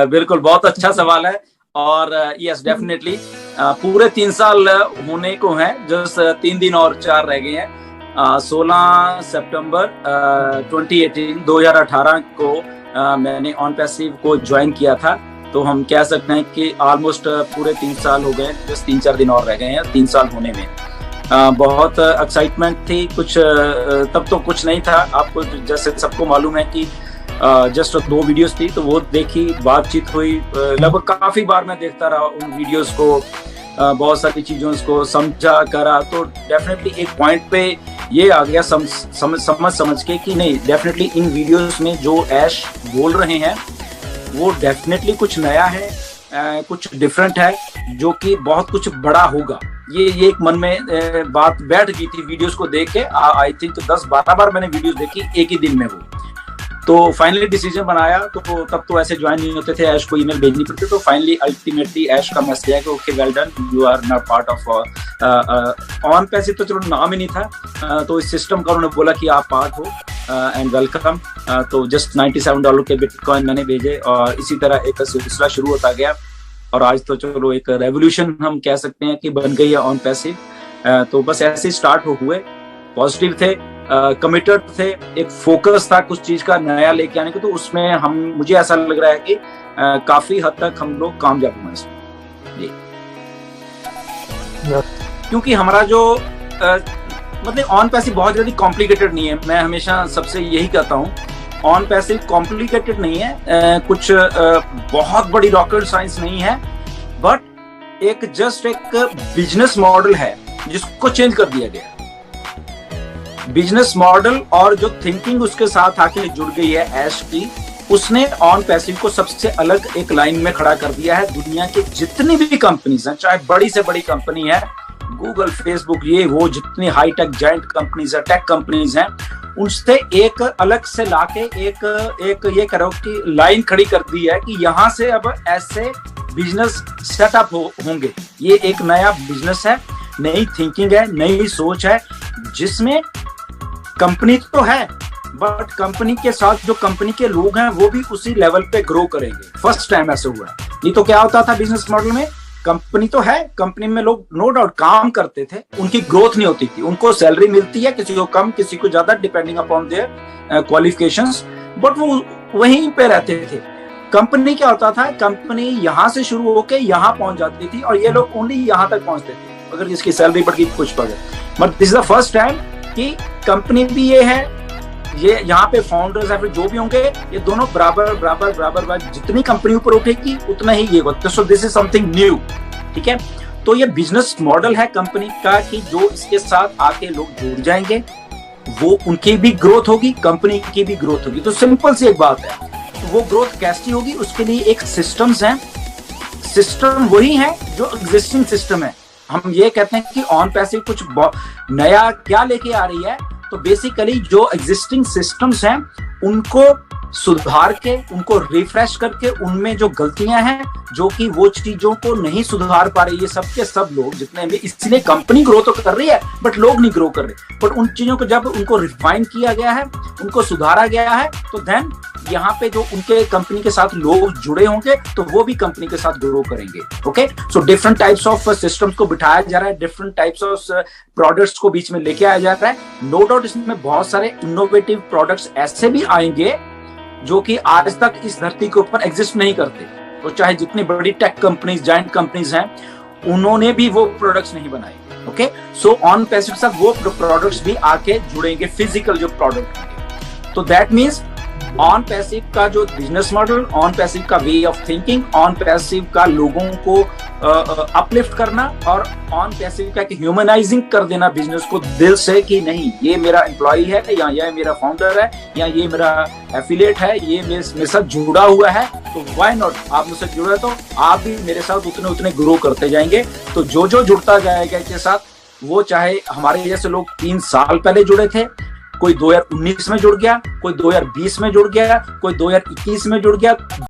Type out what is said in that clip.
बिल्कुल, बहुत अच्छा सवाल है। और यस डेफिनेटली पूरे 3 साल होने को हैं, जस्ट 3 दिन और 4 रह गए हैं। 16 सितंबर 2018 को मैंने ऑन पैसिव को ज्वाइन किया था। तो हम कह सकते हैं कि ऑलमोस्ट पूरे 3 साल हो गए, जस्ट 3-4 दिन और रह गए हैं 3 साल होने में। बहुत एक्साइटमेंट थी, कुछ तब तो कुछ नहीं था। आपको जैसे सबको मालूम है कि जस्ट 2 वीडियोस थी, तो वो देखी, बातचीत हुई, लगभग काफी बार मैं देखता रहा उन वीडियोस को, बहुत सारी चीजों को समझा करा। तो डेफिनेटली एक पॉइंट पे ये आ गया समझ के कि नहीं, डेफिनेटली इन वीडियोस में जो ऐश बोल रहे हैं वो डेफिनेटली कुछ नया है, कुछ डिफरेंट है, जो कि बहुत कुछ बड़ा होगा। ये एक मन में बात बैठ गई थी वीडियोस को देख के। आई थिंक 10-12 बार मैंने वीडियोस देखी एक ही दिन में वो। तो फाइनली डिसीजन बनाया। तो तब तो ऐसे ज्वाइन नहीं होते थे, ऐश को ईमेल भेजनी पड़ती। तो फाइनली अल्टीमेटली ऐश का मैसेज आया कि okay well done, you are not part of on passive. तो चलो नाम ही नहीं था, तो इस सिस्टम का उन्होंने बोला कि आप पार्ट हो एंड वेलकम। तो जस्ट $97 के बिटकॉइन मैंने भेजे और इसी तरह एक सिलसिला शुरू होता गया। और आज तो चलो एक रेवोल्यूशन हम कह सकते हैं कि बन गई है ऑन पैसिव। तो बस ऐसे स्टार्ट हुए, पॉजिटिव थे, कमिटेड थे, एक फोकस था कुछ चीज का नया लेके आने को। तो उसमें मुझे ऐसा लग रहा है कि काफी हद तक हम लोग कामयाब हुए इसमें जी। क्योंकि हमारा जो मतलब ऑन पैसिव बहुत ज्यादा कॉम्प्लिकेटेड नहीं है। मैं हमेशा सबसे यही कहता हूँ, ऑन पैसिव कॉम्प्लिकेटेड नहीं है, कुछ बहुत बड़ी रॉकेट साइंस नहीं है, बट एक जस्ट एक बिजनेस मॉडल है जिसको चेंज कर दिया गया। बिजनेस मॉडल और जो थिंकिंग उसके साथ आके जुड़ गई है ऐश की, उसने ऑन पैसिव को सबसे अलग एक लाइन में खड़ा कर दिया है। दुनिया की जितनी भी कंपनीज हैं, चाहे बड़ी से बड़ी कंपनी है, गूगल, फेसबुक, ये वो जितनी हाईटेक जायंट कंपनीज है, टेक कंपनीज हैं, उनसे एक अलग से लाके एक ये करो कि लाइन खड़ी कर दी है कि यहाँ से अब ऐसे बिजनेस सेटअप होंगे। ये एक नया बिजनेस है, नई थिंकिंग है, नई सोच है, जिसमें कंपनी तो है बट कंपनी के साथ जो कंपनी के लोग हैं वो भी उसी लेवल पे ग्रो करेंगे। फर्स्ट टाइम ऐसे हुआ है। नहीं तो क्या होता था बिजनेस मॉडल में, कंपनी तो है, कंपनी में लोग नो डाउट काम करते थे, उनकी ग्रोथ नहीं होती थी, उनको सैलरी मिलती है, किसी को कम किसी को ज्यादा depending upon their qualifications, but वो वहीं पे रहते थे। कंपनी क्या होता था, कंपनी यहाँ से शुरू होके यहाँ पहुंच जाती थी और ये लोग ओनली यहाँ तक पहुंचते थे अगर जिसकी सैलरी बढ़ गई कुछ बढ़ गई। But this is the first time कि कंपनी भी ये है, ये यहाँ पे फाउंडर्स या फिर जो भी होंगे, ये दोनों बराबर जितनी कंपनी ऊपर उठेगी उतना ही ये होता है। So this is something new, ठीक है। तो ये बिजनेस मॉडल है कंपनी का कि जो इसके साथ आके लोग जुड़ जाएंगे, वो उनकी भी ग्रोथ होगी, कंपनी की भी ग्रोथ होगी। तो सिंपल सी एक बात है, तो वो ग्रोथ कैसी होगी, उसके लिए एक सिस्टम्स हैं। सिस्टम वही है जो एग्जिस्टिंग सिस्टम है। हम ये कहते हैं कि ऑन पैसिव कुछ नया क्या लेके आ रही है, तो बेसिकली जो एग्जिस्टिंग सिस्टम्स हैं उनको सुधार के, उनको रिफ्रेश करके, उनमें जो गलतियां हैं, जो कि वो चीजों को नहीं सुधार पा रही है सब के सब लोग जितने भी, इसलिए कंपनी ग्रो तो कर रही है बट लोग नहीं ग्रो कर रहे। बट उन चीजों को जब उनको रिफाइन किया गया है, उनको सुधारा गया है, तो देन यहाँ पे जो उनके कंपनी के साथ लोग जुड़े होंगे तो वो भी कंपनी के साथ ग्रो करेंगे। Okay, so different types of systems को बिठाया जा रहा है, डिफरेंट टाइप्स ऑफ प्रोडक्ट्स को बीच में लेके आया जा रहा है। नो डाउट इसमें बहुत सारे इनोवेटिव प्रोडक्ट्स ऐसे भी आएंगे जो कि आज तक इस धरती के ऊपर एग्जिस्ट नहीं करते। तो चाहे जितनी बड़ी टेक कंपनीज, जायंट कंपनीज हैं, उन्होंने भी वो प्रोडक्ट्स नहीं बनाए। ओके, सो ऑन पैसिव के साथ वो प्रोडक्ट्स भी आके जुड़ेंगे, फिजिकल जो प्रोडक्ट होंगे। तो दैट मीन्स ऑन पैसिव का जो बिजनेस मॉडल, ऑन पैसिव का way of thinking, on passive का लोगों को अपलिफ्ट करना और ऑन पैसिव का ह्यूमनाइजिंग कर देना बिजनेस को दिल से कि नहीं ये मेरा एम्प्लॉय है, या ये मेरा फाउंडर है, या ये मेरा एफिलिएट है, ये मेरे साथ जुड़ा हुआ है, तो व्हाई नॉट, आप मुझसे जुड़े हैं तो आप भी मेरे साथ उतने उतने ग्रो करते जाएंगे। तो जो जो जुड़ता जाएगा इसके साथ, वो चाहे हमारे जैसे लोग 3 साल पहले जुड़े थे, कोई 2019 में जुड़ गया, कोई 2020 में जुड़ गया, कोई 2021 में जुड़ गया,